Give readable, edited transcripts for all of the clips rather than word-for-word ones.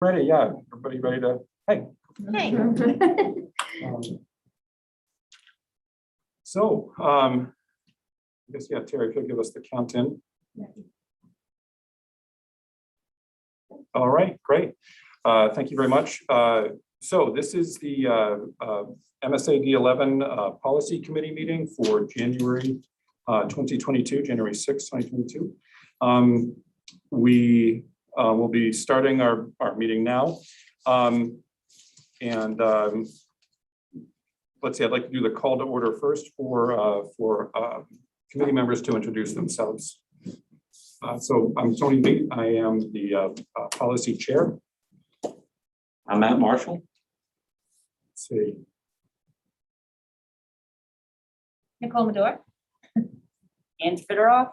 Ready, yeah. Everybody ready to, hey. Hey. I guess, yeah, Terry, if you'll give us the count in. All right, great. Thank you very much. So this is the MSAD11 Policy Committee meeting for January 2022, January 6, 2022. We will be starting our meeting now. Let's see, I'd like to do the call to order first for committee members to introduce themselves. So I'm Tony Lee. I am the policy chair. I'm Matt Marshall. Let's see. Nicole Medor. Ann Fitteroff.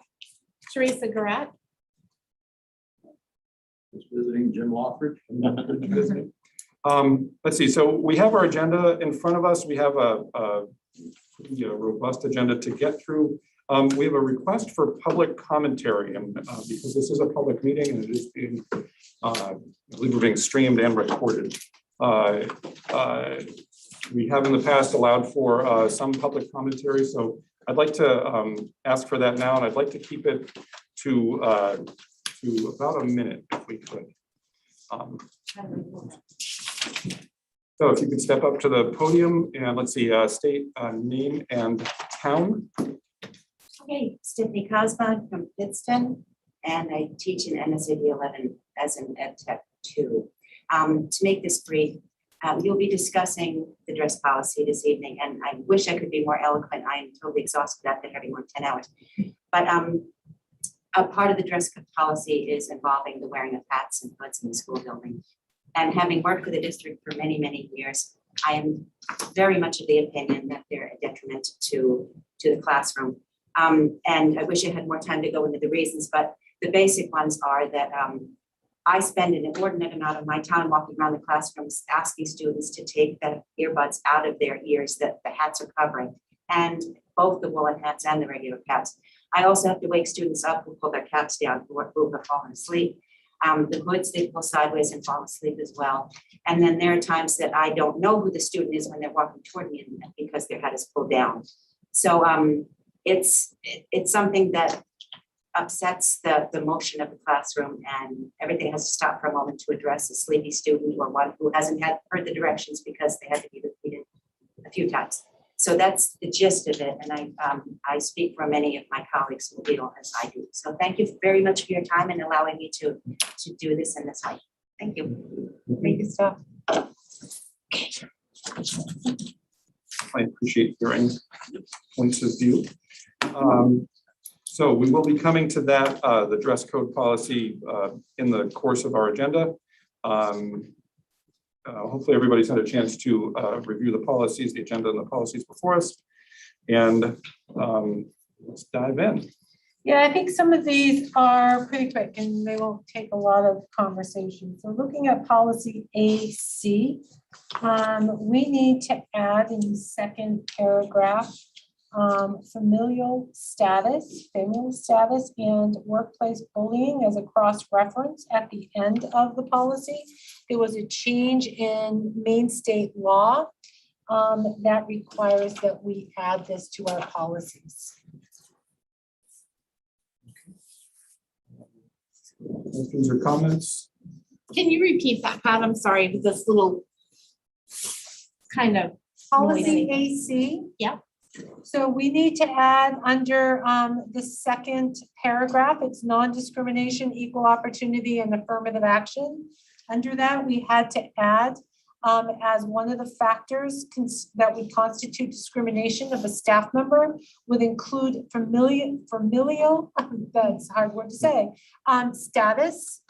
Teresa Garat. Just visiting Jim Lawford. Let's see. So we have our agenda in front of us. We have a robust agenda to get through. We have a request for public commentary, and because this is a public meeting and it is being, I believe we're being streamed and recorded. We have in the past allowed for some public commentary, so I'd like to ask for that now, and I'd like to keep it to about a minute if we could. So if you could step up to the podium and let's see, state name and town. Okay, Stephanie Cosbon from Pittston, and I teach in MSAD11 as an Ed Tech 2. To make this brief, you'll be discussing the dress policy this evening, and I wish I could be more eloquent. I am totally exhausted after having worked 10 hours. But a part of the dress code policy is involving the wearing of hats and hoods in the school building. And having worked for the district for many, many years, I am very much of the opinion that they're a detriment to the classroom. And I wish I had more time to go into the reasons, but the basic ones are that I spend an inordinate amount of my time walking around the classrooms asking students to take the earbuds out of their ears that the hats are covering, and both the woolen hats and the regular caps. I also have to wake students up who pull their caps down, who have fallen asleep. The hoods, they pull sideways and fall asleep as well. And then there are times that I don't know who the student is when they're walking toward me because their hat is pulled down. So it's something that upsets the motion of the classroom, and everything has to stop for a moment to address a sleepy student or one who hasn't heard the directions because they had to be repeated a few times. So that's the gist of it, and I speak for many of my colleagues who feel as I do. So thank you very much for your time and allowing me to do this in this way. Thank you. Thank you, Steph. I appreciate hearing points of view. So we will be coming to that, the dress code policy in the course of our agenda. Hopefully everybody's had a chance to review the policies, the agenda and the policies before us. And let's dive in. Yeah, I think some of these are pretty quick and they won't take a lot of conversation. So looking at policy AC, we need to add in the second paragraph familial status and workplace bullying as a cross-reference at the end of the policy. There was a change in Maine state law that requires that we add this to our policies. Questions or comments? Can you repeat that, Pat? I'm sorry, because this little kind of Policy AC. Yeah. So we need to add under the second paragraph, it's non-discrimination, equal opportunity, and affirmative action. Under that, we had to add as one of the factors that would constitute discrimination of a staff member would include familial, that's a hard word to say, status.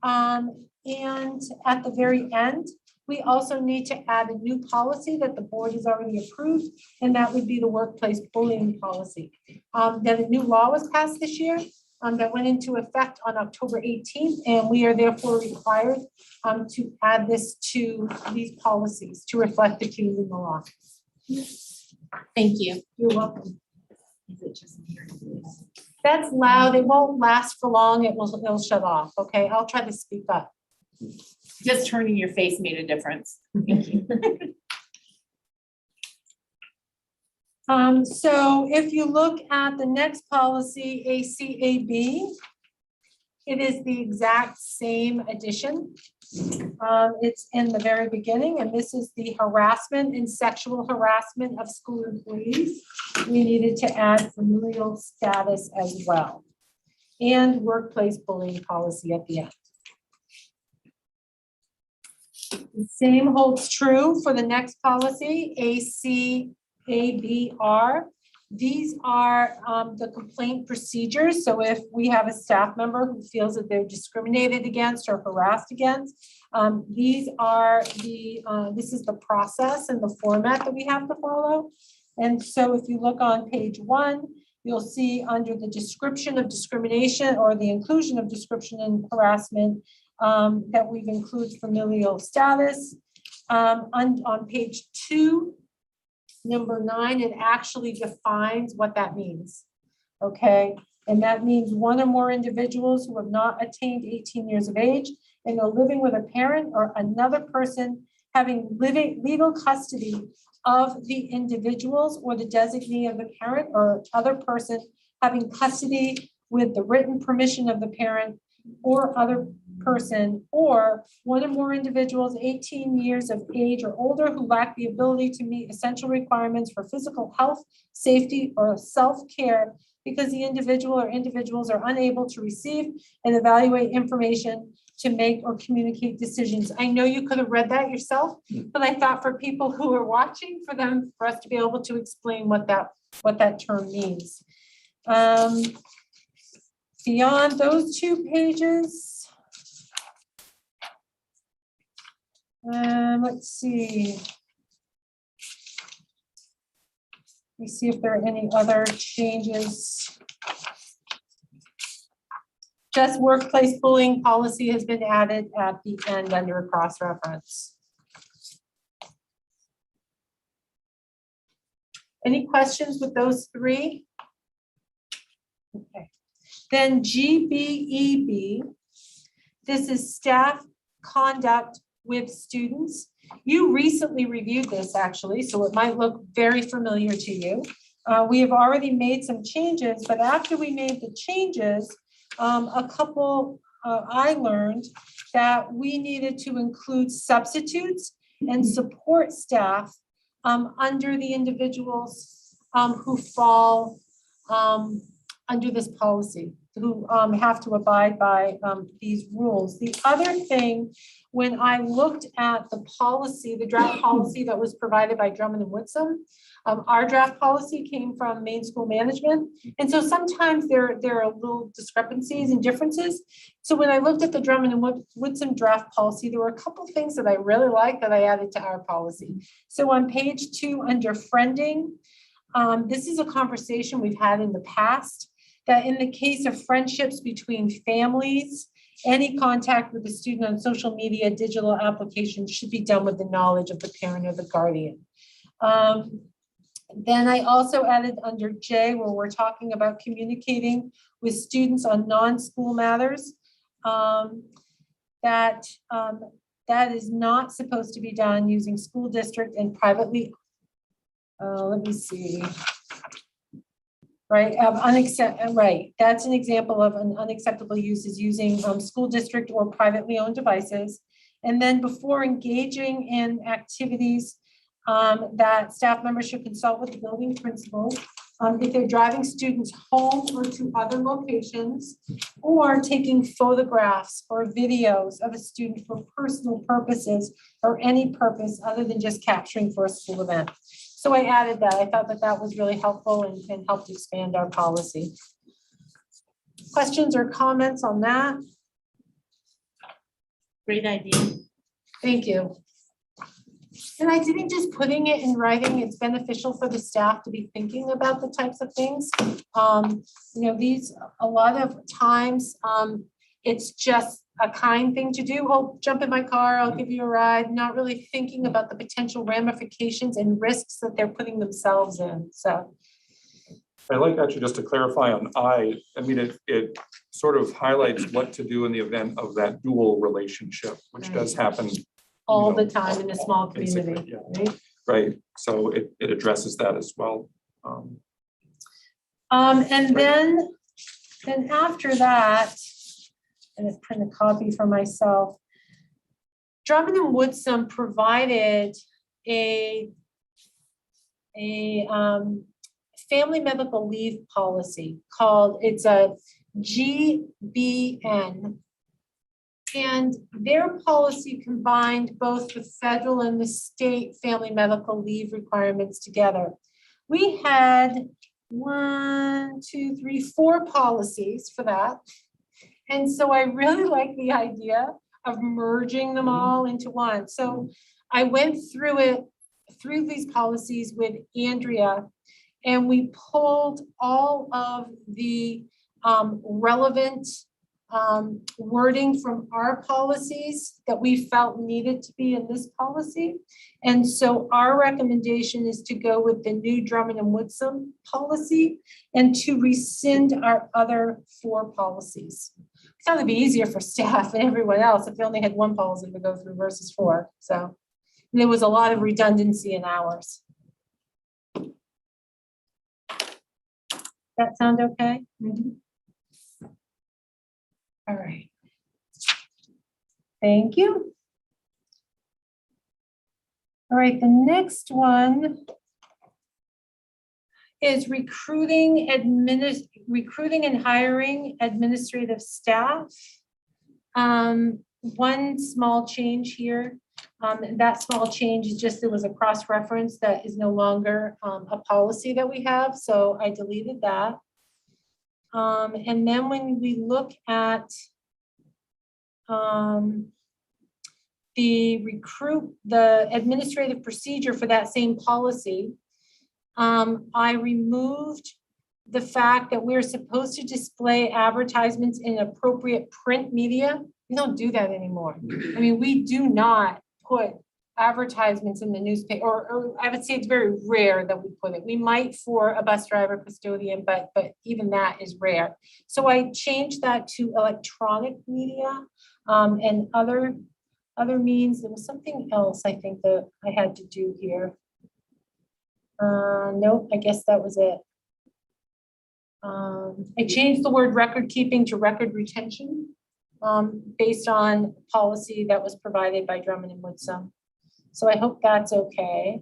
And at the very end, we also need to add a new policy that the board has already approved, and that would be the workplace bullying policy. That a new law was passed this year that went into effect on October 18th, and we are therefore required to add this to these policies to reflect the change in the law. Thank you. You're welcome. That's loud. It won't last for long. It'll shut off. Okay, I'll try to speak up. Just turning your face made a difference. Thank you. So if you look at the next policy, ACAB, it is the exact same addition. It's in the very beginning, and this is the harassment and sexual harassment of school employees. We needed to add familial status as well, and workplace bullying policy at the end. The same holds true for the next policy, ACABR. These are the complaint procedures. So if we have a staff member who feels that they're discriminated against or harassed against, this is the process and the format that we have to follow. And so if you look on page 1, you'll see under the description of discrimination or the inclusion of description and harassment that we've included familial status. On page 2, number 9, it actually defines what that means. Okay, and that means one or more individuals who have not attained 18 years of age and are living with a parent or another person having legal custody of the individuals or the designee of the parent or other person having custody with the written permission of the parent or other person, or one or more individuals 18 years of age or older who lack the ability to meet essential requirements for physical health, safety, or self-care because the individual or individuals are unable to receive and evaluate information to make or communicate decisions. I know you could have read that yourself, but I thought for people who are watching, for us to be able to explain what that term means. Beyond those 2 pages, let's see. Let me see if there are any other changes. Just workplace bullying policy has been added at the end under a cross-reference. Any questions with those 3? Okay. Then GBEB, this is staff conduct with students. You recently reviewed this actually, so it might look very familiar to you. We have already made some changes, but after we made the changes, I learned that we needed to include substitutes and support staff under the individuals who fall under this policy, who have to abide by these rules. The other thing, when I looked at the policy, the draft policy that was provided by Drummond and Whitson, our draft policy came from Maine School Management. And so sometimes there are little discrepancies and differences. So when I looked at the Drummond and Whitson draft policy, there were a couple of things that I really liked that I added to our policy. So on page 2 under friending, this is a conversation we've had in the past, that in the case of friendships between families, any contact with the student on social media, digital applications should be done with the knowledge of the parent or the guardian. Then I also added under J, where we're talking about communicating with students on non-school matters, that is not supposed to be done using school district and privately. Let me see. Right, right. That's an example of an unacceptable use is using school district or privately owned devices. And then before engaging in activities that staff members should consult with the building principal if they're driving students home or to other locations, or taking photographs or videos of a student for personal purposes or any purpose other than just capturing for a school event. So I added that. I thought that was really helpful and helped expand our policy. Questions or comments on that? Great idea. Thank you. And I think just putting it in writing, it's beneficial for the staff to be thinking about the types of things. A lot of times, it's just a kind thing to do. Oh, jump in my car, I'll give you a ride, not really thinking about the potential ramifications and risks that they're putting themselves in. So I like actually just to clarify on I mean, it sort of highlights what to do in the event of that dual relationship, which does happen. All know, the time in a small basically, community, yeah. right? Right, so it addresses that as well. And then after that, and I print a copy for myself. Drummond and Woodson provided a family medical leave policy called, it's a GBN. And their policy combined both the federal and the state family medical leave requirements together. We had 4 policies for that. And so I really like the idea of merging them all into one. So I went through these policies with Andrea, and we pulled all of the relevant wording from our policies that we felt needed to be in this policy. And so our recommendation is to go with the new Drummond and Woodson policy and to rescind our other 4 policies. It's going to be easier for staff and everyone else if they only had 1 policy to go through versus 4. So there was a lot of redundancy in ours. That sound okay? All right. Thank you. All right, the next one is recruiting and hiring administrative staff. One small change here. That small change is just, there was a cross-reference that is no longer a policy that we have, so I deleted that. And then when we look at the administrative procedure for that same policy, I removed the fact that we're supposed to display advertisements in appropriate print media. We don't do that anymore. I mean, we do not put advertisements in the newspaper, or I would say it's very rare that we put it. We might for a bus driver, custodian, but even that is rare. So I changed that to electronic media and other means. There was something else I think that I had to do here. Nope, I guess that was it. I changed the word record keeping to record retention based on policy that was provided by Drummond and Woodson. So I hope that's okay.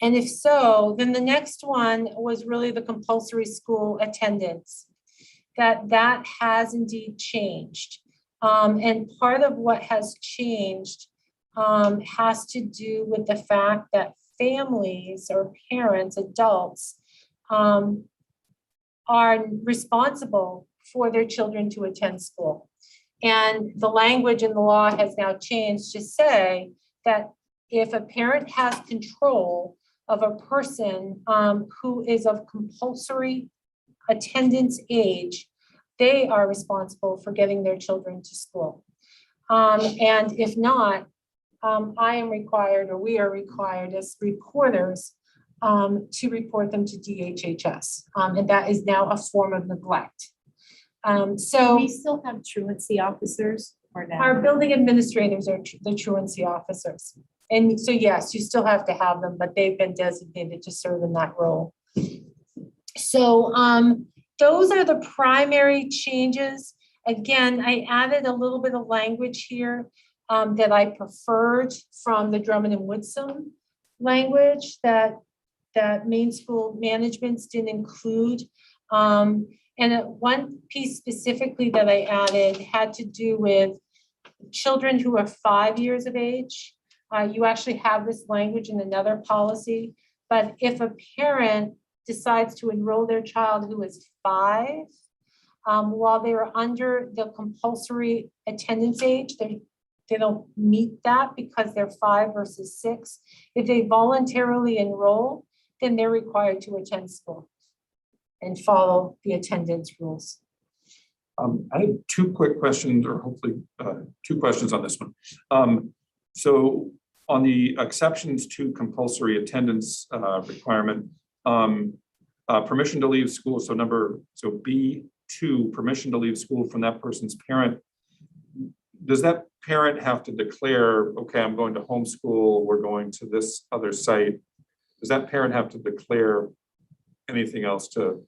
And if so, then the next one was really the compulsory school attendance. That has indeed changed. And part of what has changed has to do with the fact that families or parents, adults, are responsible for their children to attend school. And the language in the law has now changed to say that if a parent has control of a person who is of compulsory attendance age, they are responsible for getting their children to school. And if not, I am required, or we are required as reporters to report them to DHHS. And that is now a form of neglect. So We still have truancy officers or now? our building administrators are the truancy officers. And so, yes, you still have to have them, but they've been designated to serve in that role. So those are the primary changes. Again, I added a little bit of language here that I preferred from the Drummond and Woodson language that main school managements didn't include. And one piece specifically that I added had to do with children who are 5 years of age. You actually have this language in another policy, but if a parent decides to enroll their child who is 5, while they are under the compulsory attendance age, they don't meet that because they're 5 versus 6. If they voluntarily enroll, then they're required to attend school and follow the attendance rules. I have 2 quick questions, or hopefully 2 questions on this one. So on the exceptions to compulsory attendance requirement, permission to leave school, so B2, permission to leave school from that person's parent. Does that parent have to declare, okay, I'm going to homeschool, we're going to this other site? Does that parent have to declare anything else to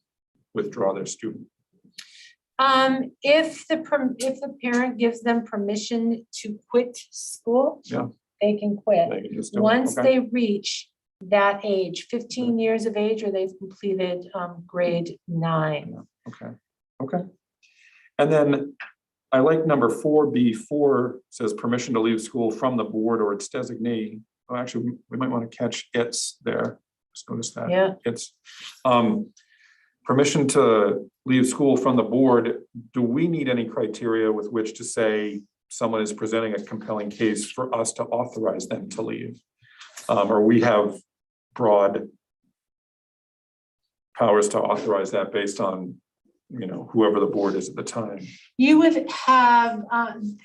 withdraw their student? If the parent gives them permission to quit school, Yeah. they can quit. They can just do it, Once okay. they reach that age, 15 years of age, or they've completed grade 9. Okay. And then I like number 4B4 says permission to leave school from the board or its designee. Oh, actually, we might want to catch its there. Just notice that. Yeah. It's permission to leave school from the board. Do we need any criteria with which to say someone is presenting a compelling case for us to authorize them to leave? Or we have broad powers to authorize that based on, whoever the board is at the time. You would have,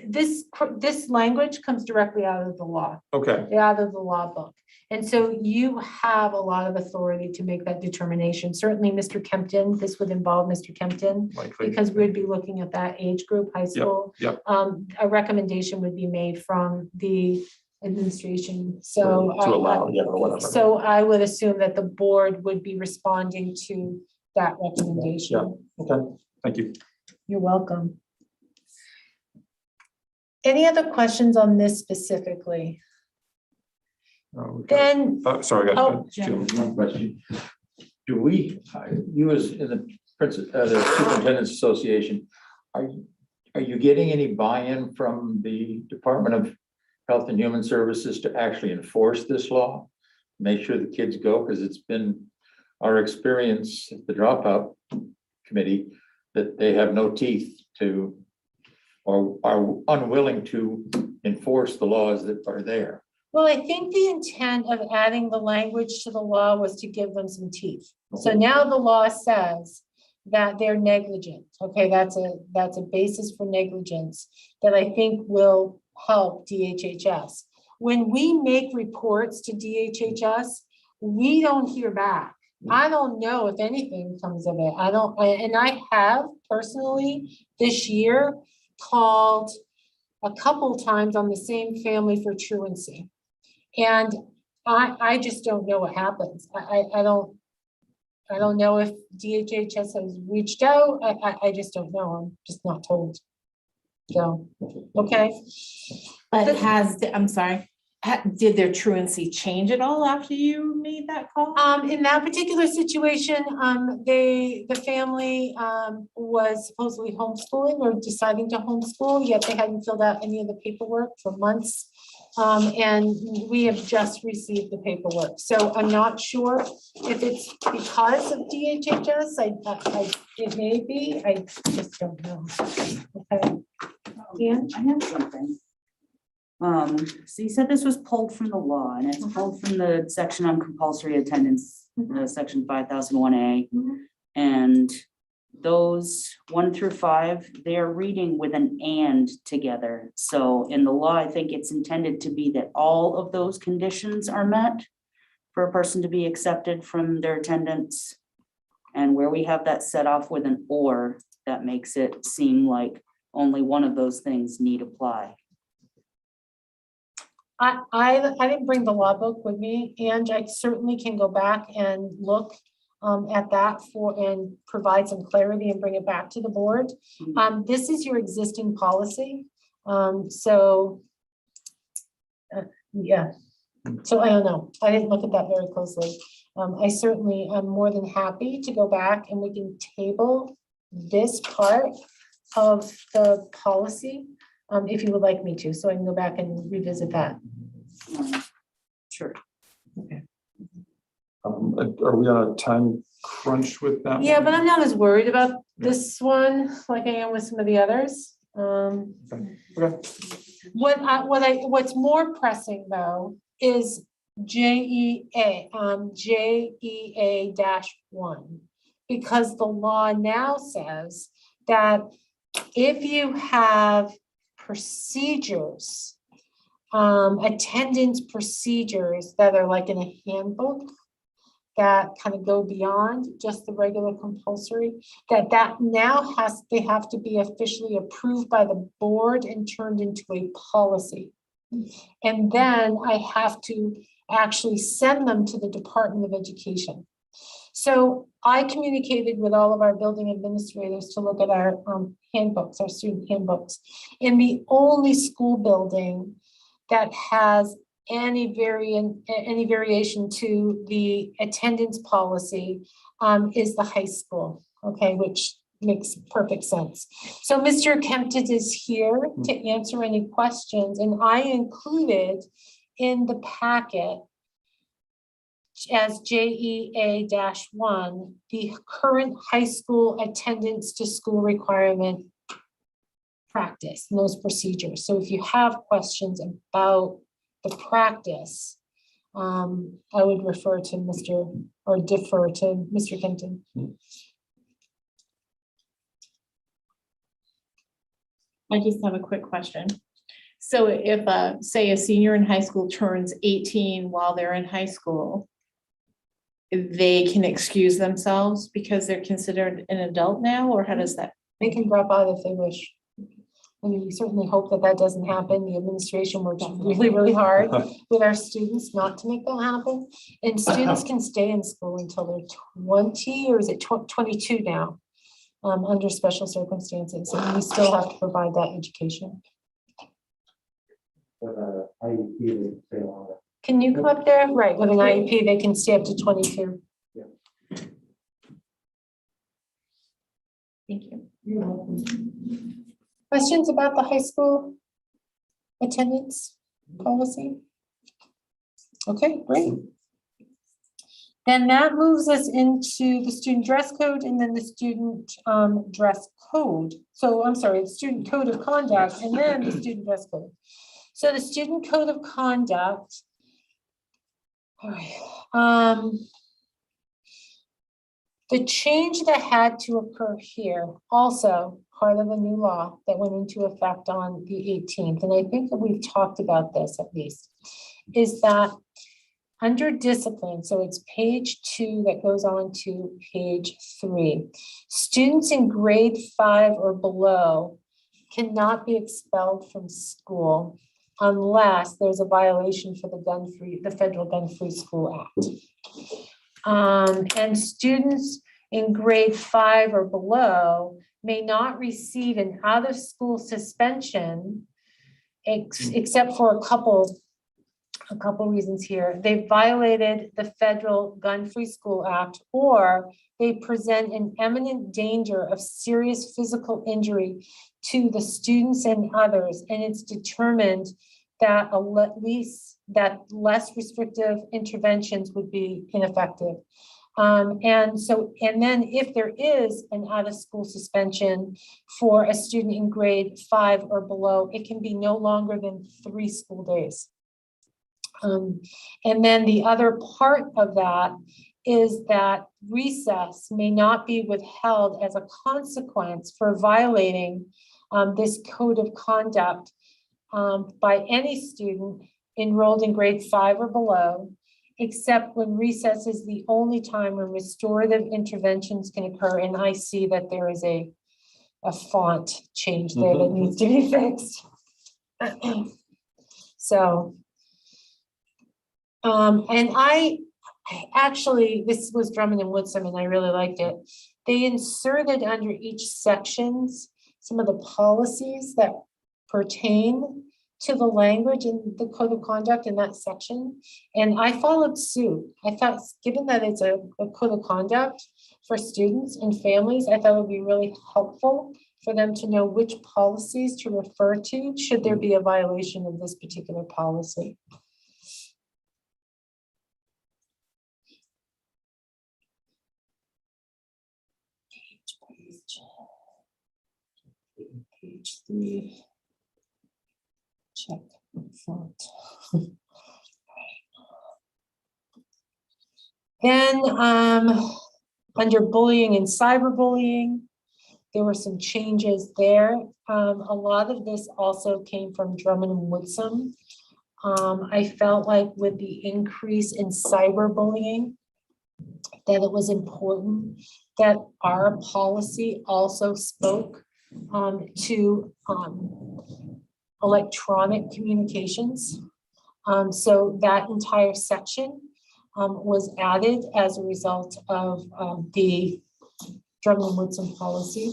this language comes directly out of the law, Okay, out of the law book. And so you have a lot of authority to make that determination. Certainly, Mr. Kempton, this would involve Mr. Kempton, likely. because we'd be looking at that age group, high school. Yep. A recommendation would be made from the administration, so. To allow, yeah, or whatever. So I would assume that the board would be responding to that recommendation. Okay, thank you. You're welcome. Any other questions on this specifically? Then, Sorry, I got Oh, Jim. One question. Do we, you as in the Superintendent's Association, are you getting any buy-in from the Department of Health and Human Services to actually enforce this law? Make sure the kids go, because it's been our experience at the dropout committee that they have no teeth to, or are unwilling to enforce the laws that are there. well, I think the intent of adding the language to the law was to give them some teeth. So now the law says that they're negligent. Okay, that's a basis for negligence that I think will help DHHS. When we make reports to DHHS, we don't hear back. I don't know if anything comes of it. And I have personally this year called a couple times on the same family for truancy. And I just don't know what happens. I don't know if DHHS has reached out. I just don't know. I'm just not told. So, okay. But I'm sorry, did their truancy change at all after you made that call? In that particular situation, the family was supposedly homeschooling or deciding to homeschool, yet they hadn't filled out any of the paperwork for months. And we have just received the paperwork. So I'm not sure if it's because of DHHS. It may be, I just don't know. Okay. Dan? I have something. So you said this was pulled from the law, and it's pulled from the section on compulsory attendance, section 5001A. And those 1 through 5, they are reading with an and together. So in the law, I think it's intended to be that all of those conditions are met for a person to be accepted from their attendance. And where we have that set off with an or, that makes it seem like only one of those things need apply. I didn't bring the law book with me, and I certainly can go back and look at that and provide some clarity and bring it back to the board. This is your existing policy. Yeah. So I don't know. I didn't look at that very closely. I certainly am more than happy to go back and we can table this part of the policy if you would like me to, so I can go back and revisit that. Sure. Are we on a time crunch with that? Yeah, one? but I'm not as worried about this one like I am with some of the others. Okay. What's more pressing though is JEA, JEA-1, because the law now says that if you have procedures attendance procedures that are like in a handbook that kind of go beyond just the regular compulsory, that now they have to be officially approved by the board and turned into a policy. And then I have to actually send them to the Department of Education. So I communicated with all of our building administrators to look at our handbooks, our student handbooks. And the only school building that has any variation to the attendance policy is the high school, okay, which makes perfect sense. So Mr. Kempton is here to answer any questions, and I included in the packet as JEA-1, the current high school attendance to school requirement practice, and those procedures. So if you have questions about the practice, I would refer to defer to Mr. Kempton. I just have a quick question. So if, say, a senior in high school turns 18 while they're in high school, they can excuse themselves because they're considered an adult now, or how does that? They can drop out if they wish. I mean, we certainly hope that that doesn't happen. The administration works really, really hard with our students not to make that happen. And students can stay in school until they're 20, or is it 22 now, under special circumstances. And we still have to provide that education. Can you come up there? Right, with an IEP, they can stay up to 22. Thank you. You're welcome. Questions about the high school attendance policy? Okay, great. Then that moves us into the student dress code and then the student dress code. So I'm sorry, the student code of conduct and then the student dress code. So the student code of conduct. All right. The change that had to occur here, also part of the new law that went into effect on the 18th, and I think that we've talked about this at least, is that under discipline, so it's page 2 that goes on to page 3, students in grade 5 or below cannot be expelled from school unless there's a violation for the Federal Gun-Free School Act. And students in grade 5 or below may not receive an out-of-school suspension except for a couple reasons here. They violated the Federal Gun-Free School Act, or they present an imminent danger of serious physical injury to the students and others, and it's determined that less restrictive interventions would be ineffective. And then if there is an out-of-school suspension for a student in grade 5 or below, it can be no longer than 3 school days. And then the other part of that is that recess may not be withheld as a consequence for violating this code of conduct by any student enrolled in grade 5 or below, except when recess is the only time when restorative interventions can occur. And I see that there is a font change there that needs to be fixed. So, and I actually, this was Drummond and Woodson, and I really liked it. They inserted under each sections some of the policies that pertain to the language in the code of conduct in that section. And I followed suit. I thought, given that it's a code of conduct for students and families, I thought it would be really helpful for them to know which policies to refer to should there be a violation of this particular policy. Page 3. Check font. Then under bullying and cyberbullying, there were some changes there. A lot of this also came from Drummond and Woodson. I felt like with the increase in cyberbullying, that it was important that our policy also spoke to electronic communications. So that entire section was added as a result of the Drummond Woodson policy.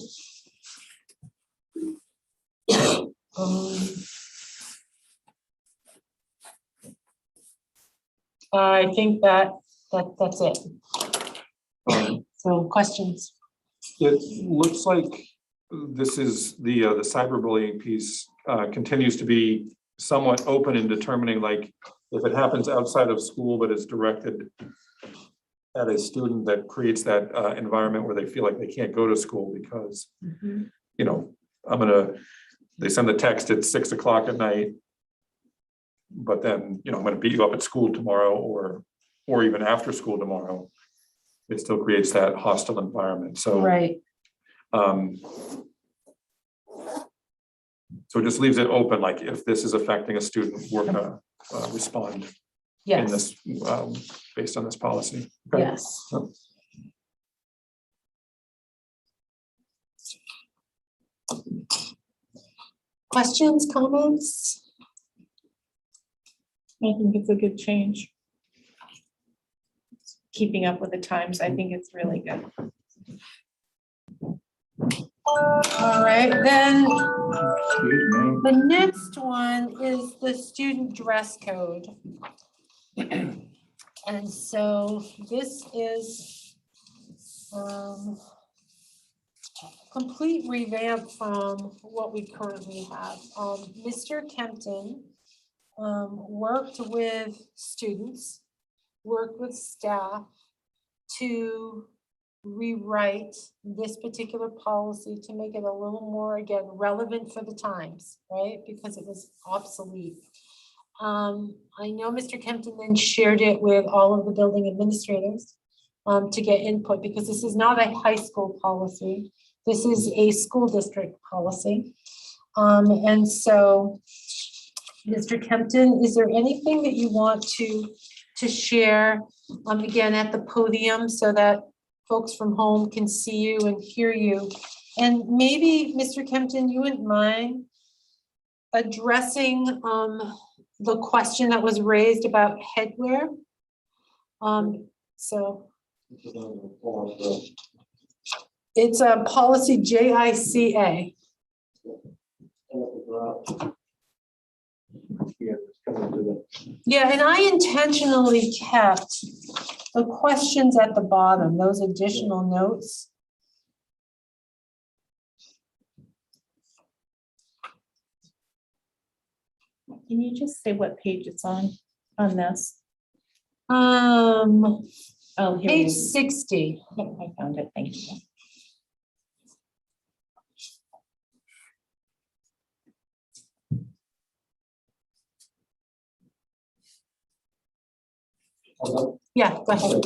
I think that's it. So questions? It looks like this is the cyberbullying piece continues to be somewhat open in determining, like, if it happens outside of school, but it's directed at a student, that creates that environment where they feel like they can't go to school because, you know, they send the text at 6 o'clock at night, but then, you know, I'm gonna beat you up at school tomorrow, or even after school tomorrow. It still creates that hostile environment, so. Right. So it just leaves it open, like if this is affecting a student, we're gonna respond in Yes, this, based on this policy. Okay. yes. Questions, comments? I think it's a good change. Keeping up with the times, I think it's really good. All right, then Excuse me. the next one is the student dress code. And so this is complete revamp from what we currently have. Mr. Kempton worked with students, worked with staff to rewrite this particular policy to make it a little more, again, relevant for the times, right? Because it was obsolete. I know Mr. Kempton then shared it with all of the building administrators to get input, because this is not a high school policy. This is a school district policy. And so, Mr. Kempton, is there anything that you want to share, again, at the podium so that folks from home can see you and hear you? And maybe, Mr. Kempton, you wouldn't mind addressing the question that was raised about headwear? So it's a policy JICA. Yeah, and I intentionally kept the questions at the bottom, those additional notes. Can you just say what page it's on this? Oh, here it Page is. 60. Yep, I found it, thank you. Yeah, go ahead.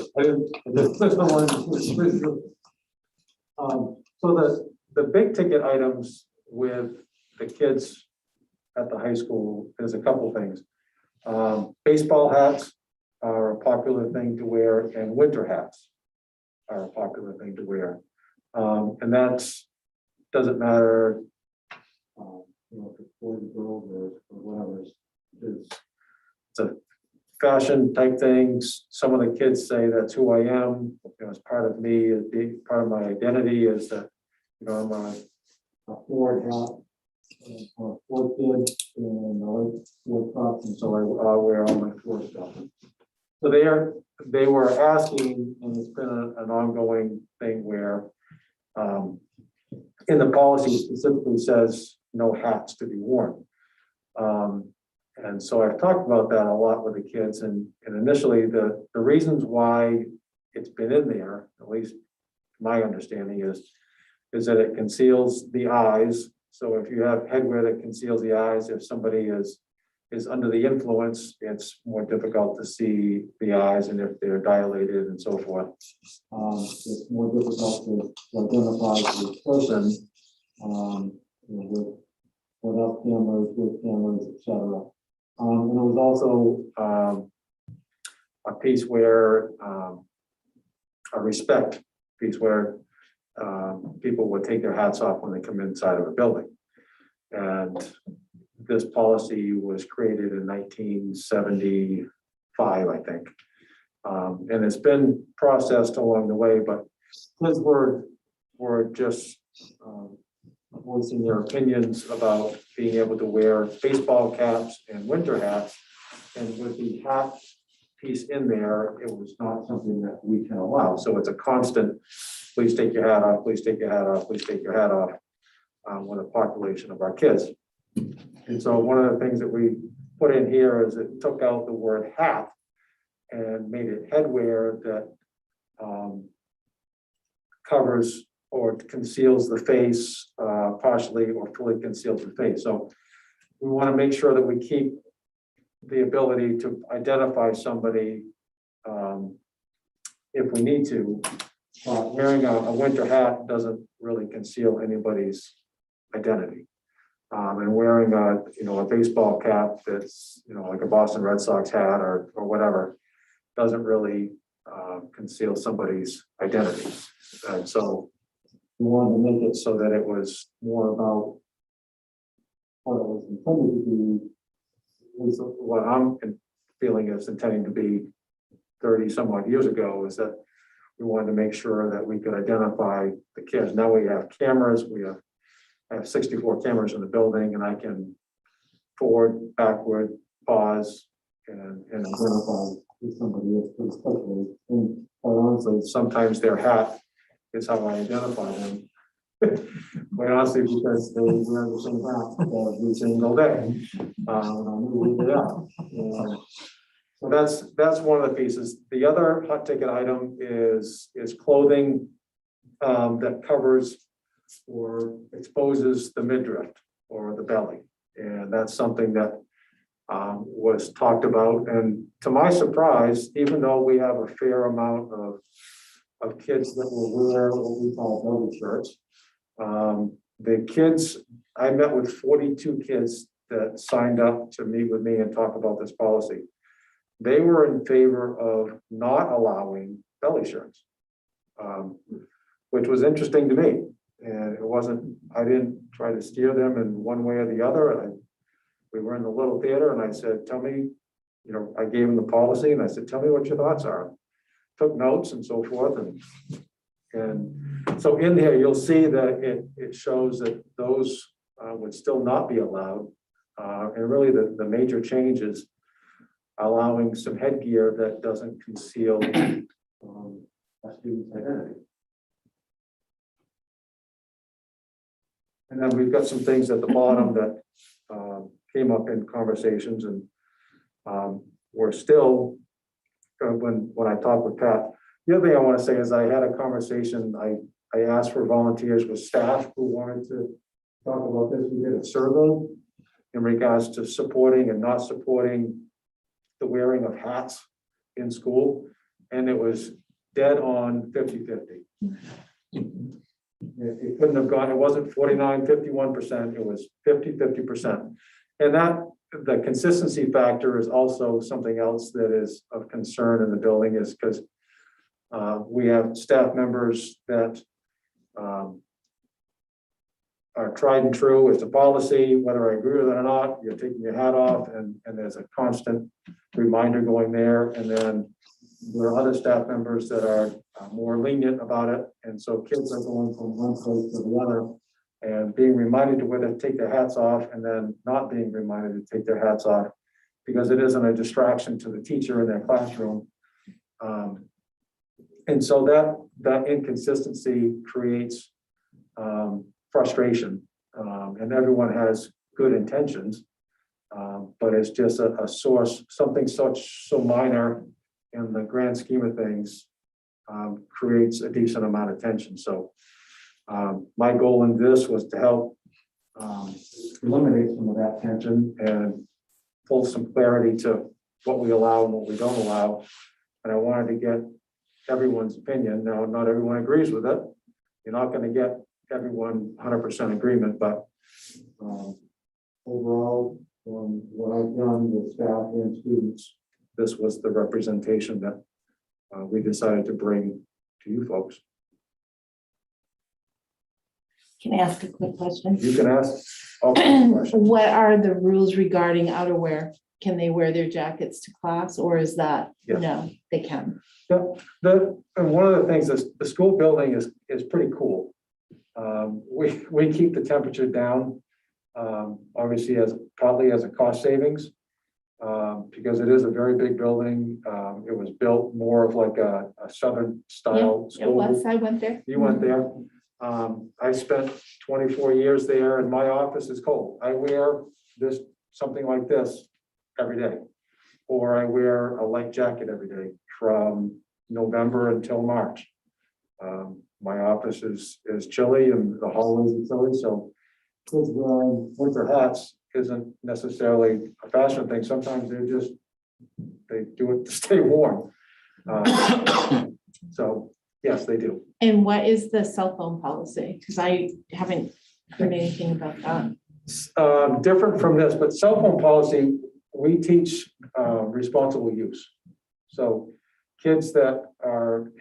So the big ticket items with the kids at the high school, there's a couple things. Baseball hats are a popular thing to wear, and winter hats are a popular thing to wear. And that's, doesn't matter, you know, if it's boys or girls or whatever. It's a fashion type things. Some of the kids say that's who I am. You know, it's part of me, as being part of my identity is that, you know, I'm a Ford hat, and I'm a Ford kid, and I like Ford trucks, and so I wear all my Ford stuff. So they were asking, and it's been an ongoing thing where in the policy specifically says no hats to be worn. And so I've talked about that a lot with the kids, and initially the reasons why it's been in there, at least my understanding is that it conceals the eyes. So if you have headwear that conceals the eyes, if somebody is under the influence, it's more difficult to see the eyes, and if they're dilated and so forth. It's more difficult to identify the person you know, without cameras, with cameras, etc. And it was also a piece where a respect piece where people would take their hats off when they come inside of a building. And this policy was created in 1975, I think. And it's been processed along the way, but kids were just voicing their opinions about being able to wear baseball caps and winter hats. And with the hat piece in there, it was not something that we can allow. So it's a constant, please take your hat off, please take your hat off, please take your hat off, with a population of our kids. And so one of the things that we put in here is it took out the word hat and made it headwear that covers or conceals the face, partially or fully conceals the face. So we want to make sure that we keep the ability to identify somebody if we need to. Wearing a winter hat doesn't really conceal anybody's identity. And wearing a baseball cap that's, like a Boston Red Sox hat or whatever, doesn't really conceal somebody's identity. And so we wanted to make it so that it was more about what it was intended to be, at least what I'm feeling is intending to be 30 some odd years ago, is that we wanted to make sure that we could identify the kids. Now we have cameras, I have 64 cameras in the building, and I can forward, backward, pause, and identify who somebody is pretty quickly. And quite honestly, sometimes their hat is how I identify them. Quite honestly, because they wear the same hat every single day. I know who they are. So that's one of the pieces. The other hot ticket item is clothing that covers or exposes the midriff or the belly. And that's something that was talked about. And to my surprise, even though we have a fair amount of kids that will wear what we call belly shirts, the kids, I met with 42 kids that signed up to meet with me and talk about this policy. They were in favor of not allowing belly shirts, which was interesting to me. And it wasn't, I didn't try to steer them in one way or the other. We were in the little theater and I said, tell me, I gave them the policy and I said, tell me what your thoughts are. Took notes and so forth. And so in here, you'll see that it shows that those would still not be allowed. And really the major change is allowing some headgear that doesn't conceal a student's identity. And then we've got some things at the bottom that came up in conversations, and we're still, when I talked with Pat, the other thing I want to say is I had a conversation, I asked for volunteers with staff who wanted to talk about this. We did a survey in regards to supporting and not supporting the wearing of hats in school, and it was dead on 50-50. It couldn't have gone, it wasn't 49-51%, it was 50-50%. And that the consistency factor is also something else that is of concern in the building, is because we have staff members that are tried and true. It's a policy, whether I agree with it or not, you're taking your hat off, and there's a constant reminder going there. And then there are other staff members that are more lenient about it. And so kids are going from one place to the other and being reminded to whether to take their hats off and then not being reminded to take their hats off because it isn't a distraction to the teacher in their classroom. And so that inconsistency creates frustration, and everyone has good intentions, but it's just a source, something so minor in the grand scheme of things creates a decent amount of tension. So my goal in this was to help eliminate some of that tension and pull some clarity to what we allow and what we don't allow. And I wanted to get everyone's opinion. Now, not everyone agrees with it. You're not going to get everyone 100% agreement, but overall, from what I've done with staff and students, this was the representation that we decided to bring to you folks. Can I ask a quick question? You can ask all kinds of questions. What are the rules regarding outerwear? Can they wear their jackets to class, or is that, Yes. no, they can? And one of the things is the school building is pretty cool. We keep the temperature down, obviously partly as a cost savings. Because it is a very big building. It was built more of like a southern style It school. was, I went there. You went there. I spent 24 years there and my office is cold. I wear something like this every day. Or I wear a light jacket every day from November until March. My office is chilly and the hallways are chilly, so kids wearing winter hats isn't necessarily a fashion thing. Sometimes they do it to stay warm. So yes, they do. And what is the cell phone policy? Because I haven't heard anything about that. Different from this, but cell phone policy, we teach responsible use. So kids that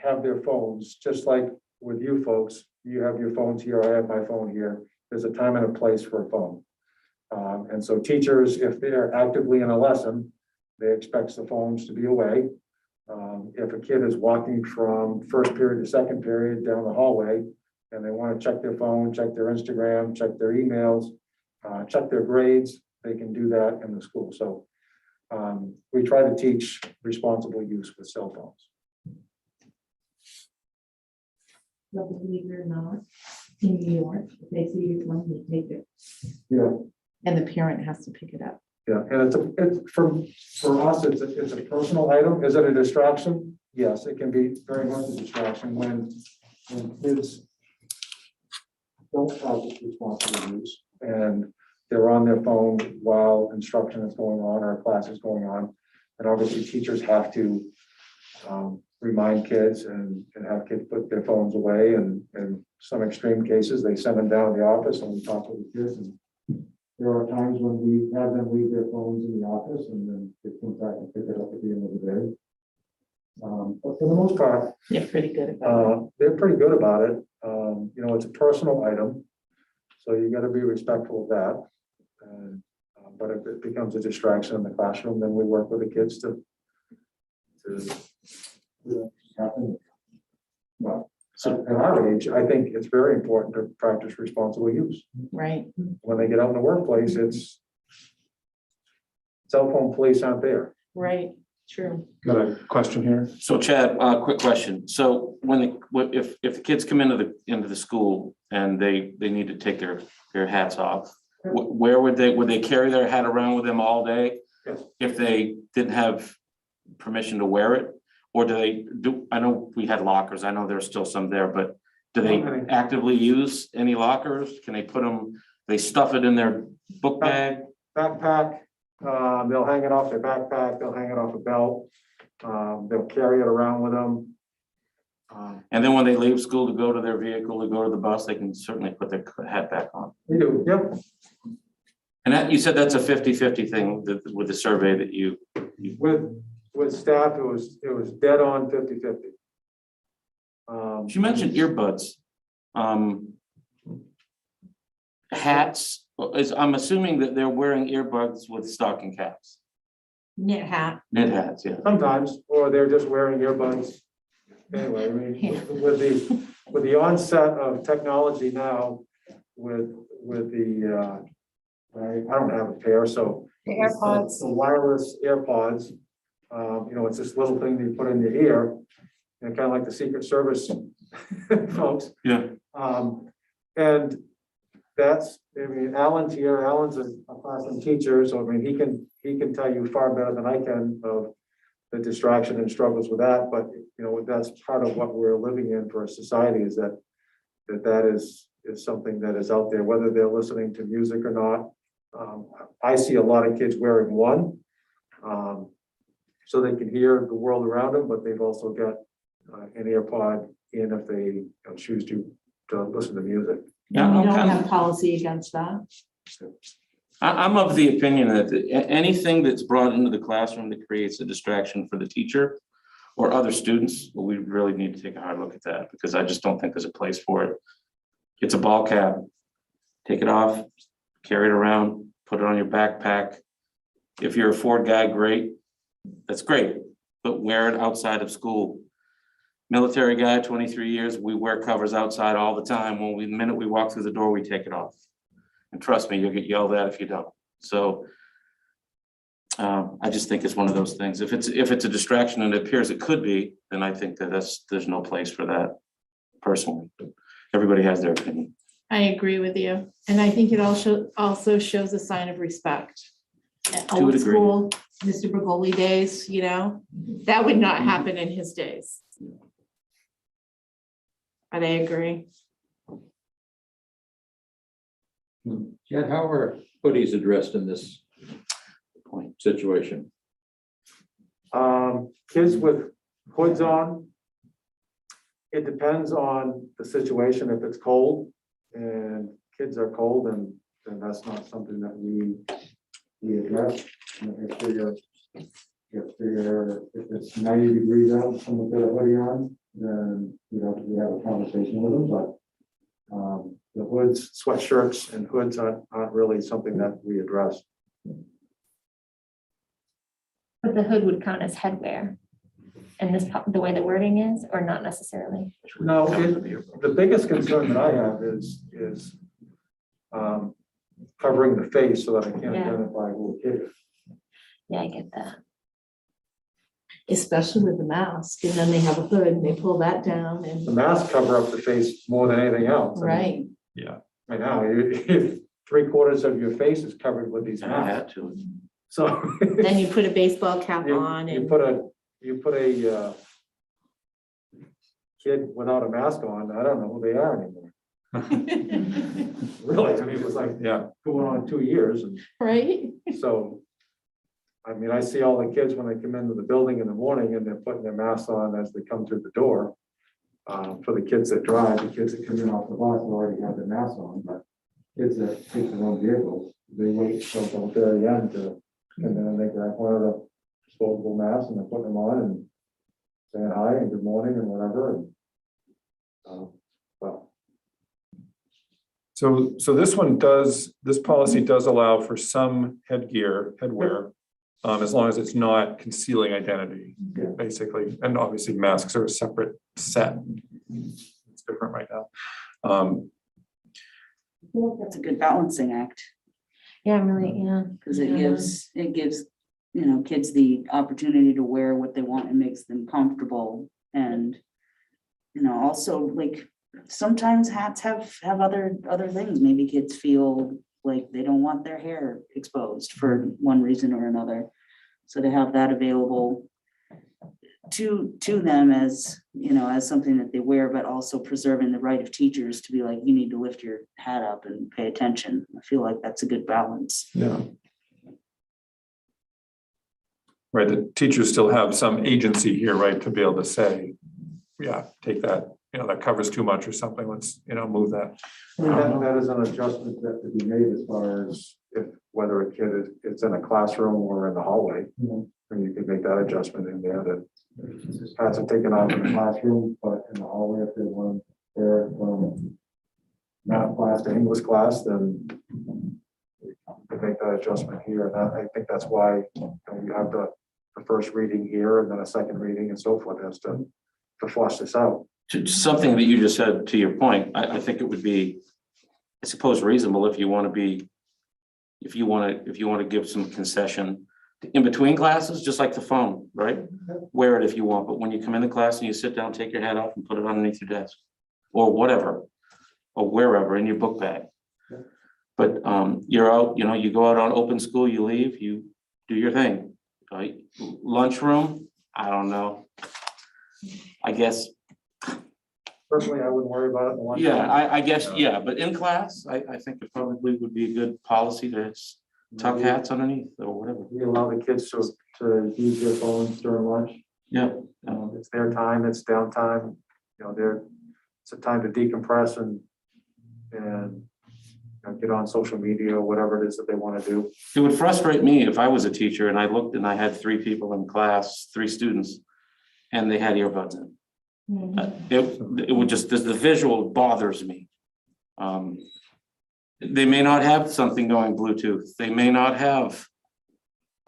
have their phones, just like with you folks, you have your phones here, I have my phone here. There's a time and a place for a phone. And so teachers, if they're actively in a lesson, they expect the phones to be away. If a kid is walking from first period to second period down the hallway and they want to check their phone, check their Instagram, check their emails, check their grades, they can do that in the school. So we try to teach responsible use with cell phones. But believe it or not, in New York, if they see your phone, you take it. Yeah. And the parent has to pick it up. Yeah, and it's for us, it's a personal item. Is it a distraction? Yes, it can be very much a distraction when kids don't have responsible use and they're on their phone while instruction is going on or class is going on. And obviously teachers have to remind kids and have kids put their phones away. And in some extreme cases, they send them down to the office and we talk with the kids. And there are times when we have them leave their phones in the office and then they come back and pick it up at the end of the day. But for the most part, They're pretty good about it. they're pretty good about it. It's a personal item, so you got to be respectful of that. But if it becomes a distraction in the classroom, then we work with the kids to happen. Well, so at our age, I think it's very important to practice responsible use. Right. When they get out in the workplace, it's cell phone police aren't there. Right. True. Got a question here? So Chad, quick question. So if the kids come into the school and they need to take their hats off, where would they carry their hat around with them all day? Yes. If they didn't have permission to wear it? Or I know we had lockers, I know there's still some there, but do they Okay. actively use any lockers? Can they put them, they stuff it in their book bag? Backpack, they'll hang it off their backpack, they'll hang it off a belt, they'll carry it around with them. And then when they leave school to go to their vehicle, to go to the bus, they can certainly put their hat back on. They do, yep. And that, you said that's a 50-50 thing with the survey that you. With staff, it was dead on 50-50. She mentioned earbuds. Hats, I'm assuming that they're wearing earbuds with stocking caps. Knit hat. Knit hats, yeah. Sometimes, or they're just wearing earbuds. Anyway, I mean, with the onset of technology now, with the, I don't have a pair, so. The AirPods. The wireless AirPods, it's this little thing that you put in your ear, and kind of like the Secret Service folks. Yeah. And that's, Alan's here, Alan's a classroom teacher, so he can tell you far better than I can of the distraction and struggles with that, but that's part of what we're living in for a society, is that is something that is out there, whether they're listening to music or not. I see a lot of kids wearing one, so they can hear the world around them, but they've also got an AirPod in if they choose to listen to music. Yeah, We I'm don't kind have policy against that. I'm of the opinion that anything that's brought into the classroom that creates a distraction for the teacher or other students, we really need to take a hard look at that, because I just don't think there's a place for it. It's a ball cap. Take it off, carry it around, put it on your backpack. If you're a Ford guy, great. That's great, but wear it outside of school. Military guy, 23 years, we wear covers outside all the time. The minute we walk through the door, we take it off. And trust me, you'll get yelled at if you don't. So I just think it's one of those things. If it's a distraction, and it appears it could be, then I think that there's no place for that personally. But everybody has their opinion. I agree with you. And I think it also shows a sign of respect. a Old degree. school, Mr. Bergoli days, that would not happen in his days. But I agree. Jed, how are hoodies addressed in this situation? Kids with hoods on. It depends on the situation. If it's cold and kids are cold, and then that's not something that we address. If it's 90 degrees out, someone got a hoodie on, then we have a conversation with them, but the hoods, sweatshirts and hoods aren't really something that we address. But the hood would count as headwear. And the way the wording is, or not necessarily? No, the biggest concern that I have is covering the face so that I can't Yeah. identify who a kid is. Yeah, I get that. Especially with the mask, and then they have a hood and they pull that down The and, masks cover up the face more than anything else. right. Right now, if 3/4 of your face is covered with these I masks, had to. so. Then you put a baseball cap You on you and, put a kid without a mask on, I don't know who they are anymore. Really, to me, it was like Yeah, going on 2 years, and right? so. I mean, I see all the kids when they come into the building in the morning and they're putting their masks on as they come through the door. For the kids that drive, the kids that come in off the bus already have their masks on, but kids that take their own vehicles, they wait till the very end to, and then they grab one of the disposable masks and they put them on and saying hi and good morning and whatever, and well, so this policy does allow for some headwear, as long as it's not concealing identity, Yeah. basically. And obviously masks are a separate set. It's different right now. I feel like that's a good balancing act, Yeah, really, yeah. because it gives, kids the opportunity to wear what they want and makes them comfortable. And, also like sometimes hats have other things. Maybe kids feel like they don't want their hair exposed for one reason or another. So to have that available to them as something that they wear, but also preserving the right of teachers to be like, you need to lift your hat up and pay attention. I feel like that's a good balance. Yeah. Right, the teachers still have some agency here, right, to be able to say, yeah, take that, that covers too much or something, let's, move that. I mean, that is an adjustment that could be made as far as whether a kid is in a classroom or in the hallway. And you could make that adjustment in there that hats are taken off in the classroom, but in the hallway, if they want to wear it from math class to English class, then you could make that adjustment here. And I think that's why you have the first reading here and then a second reading and so forth, as to flush this out. Something that you just said, to your point, I think it would be, I suppose, reasonable if you want to give some concession in between classes, just like the phone, right? Wear it if you want, but when you come into class and you sit down, take your hat off and put it underneath your desk or whatever, or wherever in your book bag. But you're out, you go out on open school, you leave, you do your thing. Right? Lunchroom, I don't know. I guess. Personally, I wouldn't worry about it. in the lunch Yeah, time. I guess, yeah, but in class, I think it probably would be a good policy to tuck hats underneath or whatever. We allow the kids to use their phones during lunch. Yeah. It's their time, it's downtime, it's a time to decompress and get on social media or whatever it is that they want to do. It would frustrate me if I was a teacher and I looked and I had 3 people in class, 3 students, and they had earbuds in. It would just, the visual bothers me. They may not have something going Bluetooth. They may not have,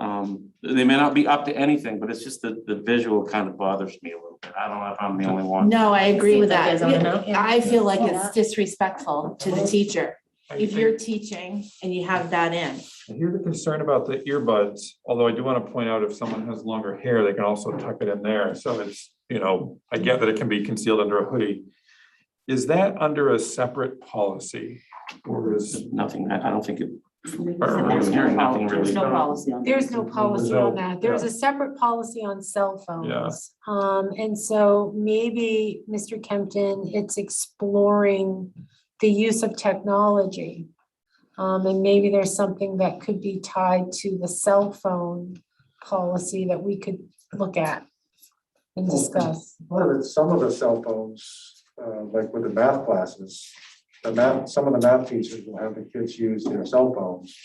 they may not be up to anything, but it's just the visual kind of bothers me a little bit. I don't know if I'm the only one. No, I agree with Seems like that. there's on and off. I feel like Yeah. it's disrespectful to the teacher. If you're teaching and you have that in. I hear the concern about the earbuds, although I do want to point out if someone has longer hair, they can also tuck it in there. So it's, I get that it can be concealed under a hoodie. Is that under a separate policy? Or is, Nothing, I don't think it, There's hearing no nothing really. policy on that. There's no policy on that. There's a separate policy on cell phones. And so maybe, Mr. Kempton, it's exploring the use of technology. And maybe there's something that could be tied to the cell phone policy that we could look at and discuss. Some of the cell phones, like with the math classes, some of the math teachers will have the kids use their cell phones.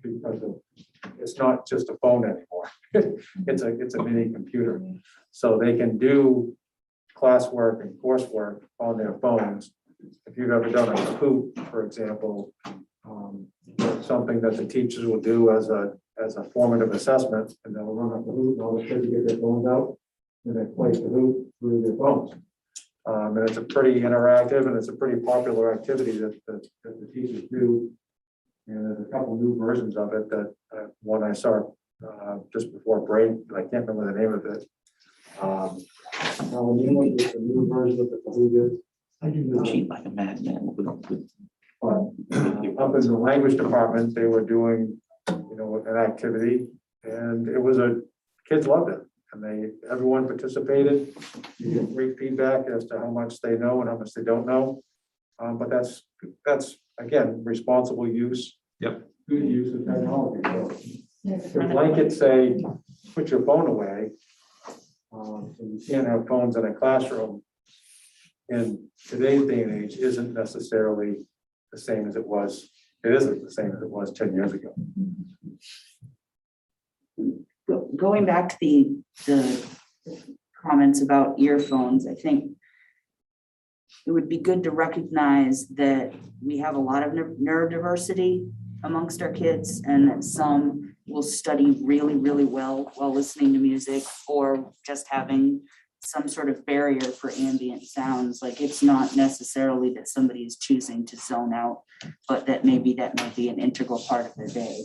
Because it's not just a phone anymore. It's a mini computer. So they can do classwork and coursework on their phones. If you've ever done a Kahoot, for example, something that the teachers will do as a formative assessment, and they'll run a Kahoot, and all the kids get their phones out, and they play Kahoot through their phones. And it's a pretty interactive, and it's a pretty popular activity that the teachers do. And there's a couple new versions of it that one I saw just before break, but I can't remember the name of it. It's a new version of the Kahoot is. I do cheat like a madman. Up in the language department, they were doing, an activity, and kids loved it. And everyone participated. You get great feedback as to how much they know and how much they don't know. But that's again, responsible use. Yep. Good use of technology. So the blanket say, put your phone away. So you can't have phones in a classroom. In today's day and age isn't necessarily the same as it was. It isn't the same as it was 10 years ago. Going back to the comments about earphones, I think it would be good to recognize that we have a lot of neurodiversity amongst our kids, and that some will study really, really well while listening to music, or just having some sort of barrier for ambient sounds. Like, it's not necessarily that somebody is choosing to zone out, but that might be an integral part of their day.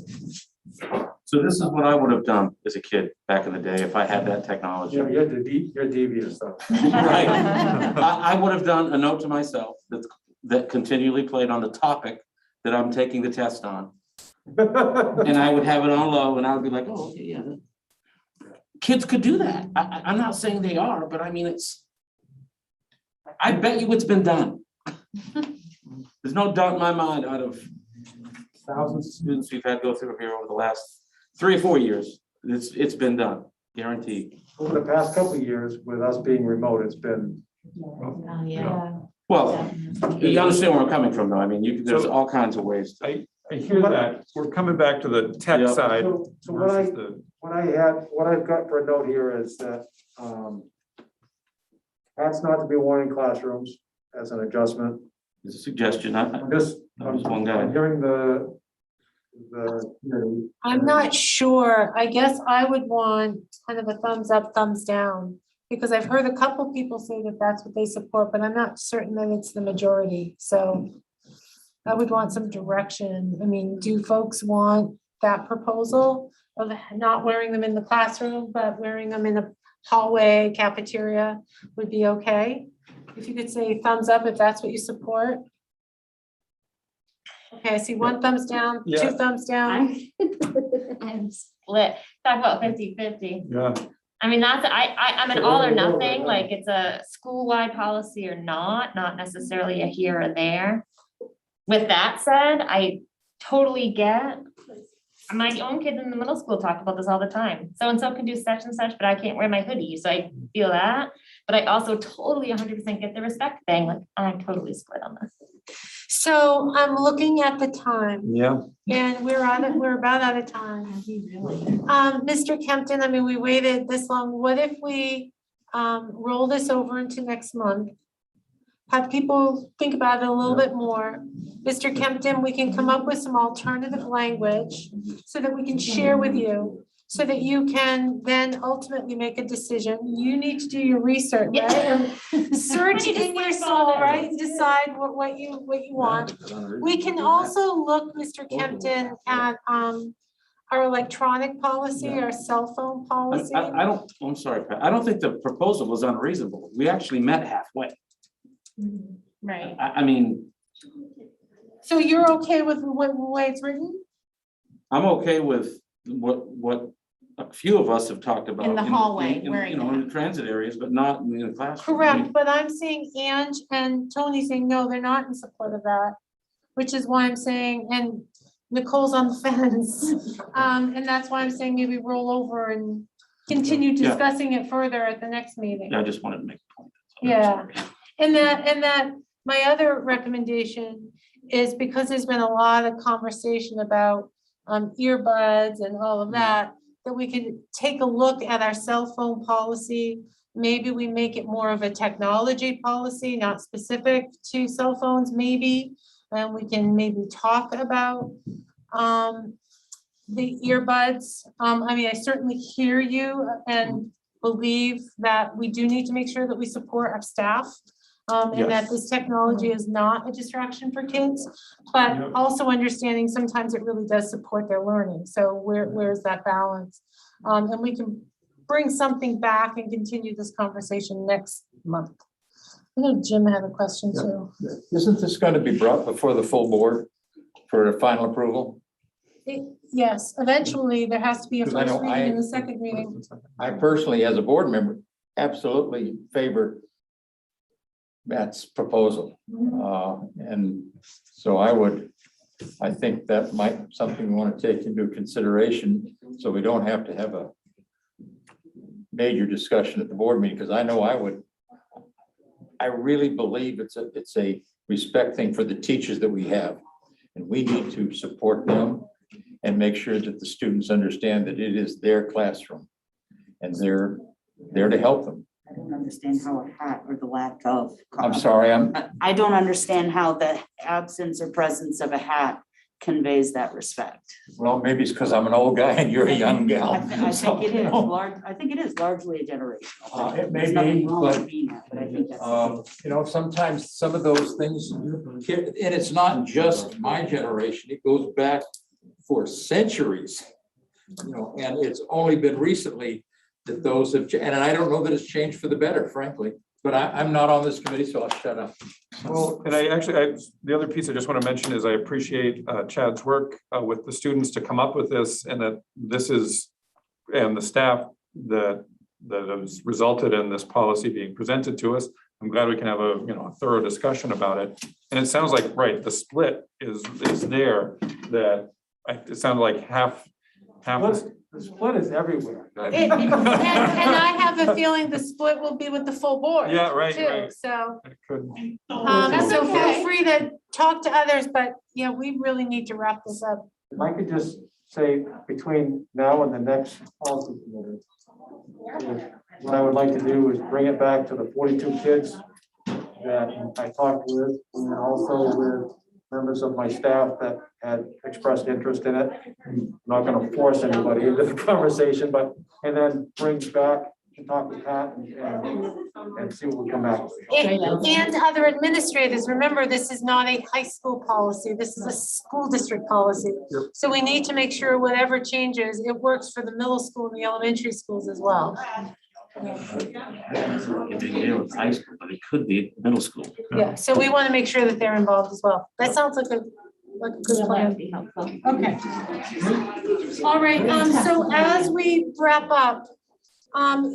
So this is what I would have done as a kid back in the day if I had that technology. You're devious though. Right. I would have done a note to myself that continually played on the topic that I'm taking the test on. And I would have it on low, and I would be like, oh, okay, yeah. Kids could do that. I'm not saying they are, but I mean, I bet you it's been done. There's no doubt in my mind, out of thousands of students we've had go through here over the last 3 or 4 years, it's been done, guaranteed. Over the past couple of years, with us being remote, it's been. Oh, yeah. Well, you understand where I'm coming from, though. I mean, there's all kinds of ways. I hear that. We're coming back to the tech Yeah. side. So versus the- what I've got for a note here is that that's not to be worn in classrooms as an adjustment. It's a suggestion. I'm just one guy. I'm hearing the. I'm not sure. I guess I would want kind of a thumbs up, thumbs down, because I've heard a couple people say that that's what they support, but I'm not certain that it's the majority. So I would want some direction. I mean, do folks want that proposal of not wearing them in the classroom, but wearing them in a hallway, cafeteria would be okay? If you could say thumbs up if that's what you support. Okay, I see 1 thumbs down, 2 Yeah. thumbs down. I'm split. Talk about 50-50. Yeah, I mean, I'm an all or nothing, like it's a school-wide policy or not necessarily a here or there. With that said, I totally get my own kids in the middle school talk about this all the time. So-and-so can do such and such, but I can't wear my hoodie, so I feel that. But I also totally 100% get the respect thing, like, I'm totally split on this. So I'm looking at the time Yeah. and we're about out of time. Mr. Kempton, I mean, we waited this long. What if we roll this over into next month? Have people think about it a little bit more. Mr. Kempton, we can come up with some alternative language so that we can share with you, so that you can then ultimately make a decision. You need to do your research, right? And search in your soul, right? Decide what you want. We can also look, Mr. Kempton, at our electronic policy, our cell phone policy. I'm sorry, Pat, I don't think the proposal was unreasonable. We actually met halfway. Right. I mean, So you're okay with the way it's written? I'm okay with what a few of us have talked about. In the hallway, wearing You know, in the transit areas, but not in the classroom. Correct, but I'm seeing Ange and Tony saying, no, they're not in support of that, which is why I'm saying, and Nicole's on the fence. And that's why I'm saying maybe roll over and continue Yeah. discussing it further at the next meeting. Yeah, I just wanted to make a point. Yeah. And that, my other recommendation is because there's been a lot of conversation about earbuds and all of that we could take a look at our cell phone policy. Maybe we make it more of a technology policy, not specific to cell phones, maybe. And we can maybe talk about the earbuds. I mean, I certainly hear you and believe that we do need to make sure that we support our staff. And that this technology is not a distraction for kids, but also understanding sometimes it really does support their learning. So where's that balance? And we can bring something back and continue this conversation next month. I know Jim had a question too. Isn't this going to be brought before the full board for a final approval? Yes, eventually there has to be a 'Cause I first know reading and a second reading. I personally, as a board member, absolutely favor Matt's proposal. And so I think that might something we want to take into consideration, so we don't have to have a major discussion at the board meeting, because I know I really believe it's a respect thing for the teachers that we have. And we need to support them and make sure that the students understand that it is their classroom and they're there to help them. I don't understand how a hat or the lack of. I'm sorry, I don't understand how the absence or presence of a hat conveys that respect. well, maybe it's because I'm an old guy and you're a young gal. I So, think it you is know, large, I think it is largely a generational thing. It may There's nothing be, wrong with but, being that, but I think that's. you know, sometimes some of those things, and it's not just my generation, it goes back for centuries. You know, and it's only been recently that those have, and I don't know that it's changed for the better, frankly, but I'm not on this committee, so I'll shut up. Well, and the other piece I just want to mention is I appreciate Chad's work with the students to come up with this, and that this is, and the staff that has resulted in this policy being presented to us. I'm glad we can have a thorough discussion about it. And it sounds like, right, the split is there, that it sounded like half. The split is everywhere. And I have a feeling the split will be with the full board. Yeah, right, too. right. So, It could. That's so okay. feel free to talk to others, but yeah, we really need to wrap this up. If I could just say, between now and the next policy committee, what I would like to do is bring it back to the 42 kids that I talked with, and also with members of my staff that had expressed interest in it. I'm not gonna force anybody into the conversation, and then bring back to talk to Pat and see what we come back with. And other administrators, remember, this is not a high school policy, this is a school district policy. So we need to make sure whatever changes, it works for the middle school and the elementary schools as well. It was high school, but it could be middle school. Yeah, so we want to make sure that they're involved as well. That sounds like a good plan. Okay. All right, so as we wrap up,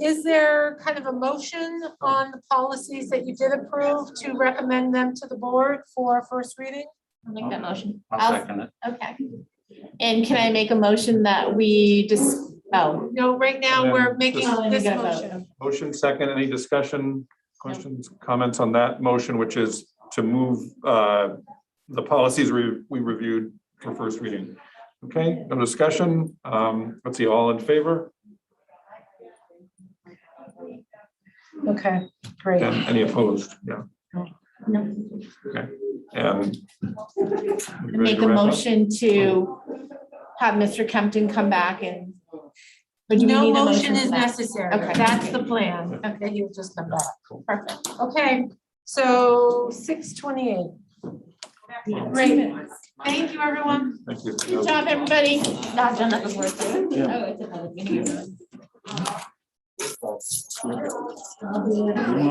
is there kind of a motion on the policies that you did approve to recommend them to the board for first reading? I'll make that motion. I'll second it. Okay. And can I make a motion that we just, oh, No, right now, And we're then making just- this Oh, you gotta motion. Motion second, any discussion, questions, comments on that motion, which is to move the policies we reviewed for first reading? Okay, no discussion. Let's see, all in favor? Okay, great. And any opposed? Yeah. No. Okay, and. we ready make to a wrap up? motion to have Mr. Kempton come back and. or do we No need a motion is for that? necessary. Okay. That's the plan. Okay. Okay, he'll just come back. Perfect. Okay, so 6:28. Great. Thank you, everyone. Thank you. Good job, everybody. Not done that before too. Yeah. Oh, it's another meeting.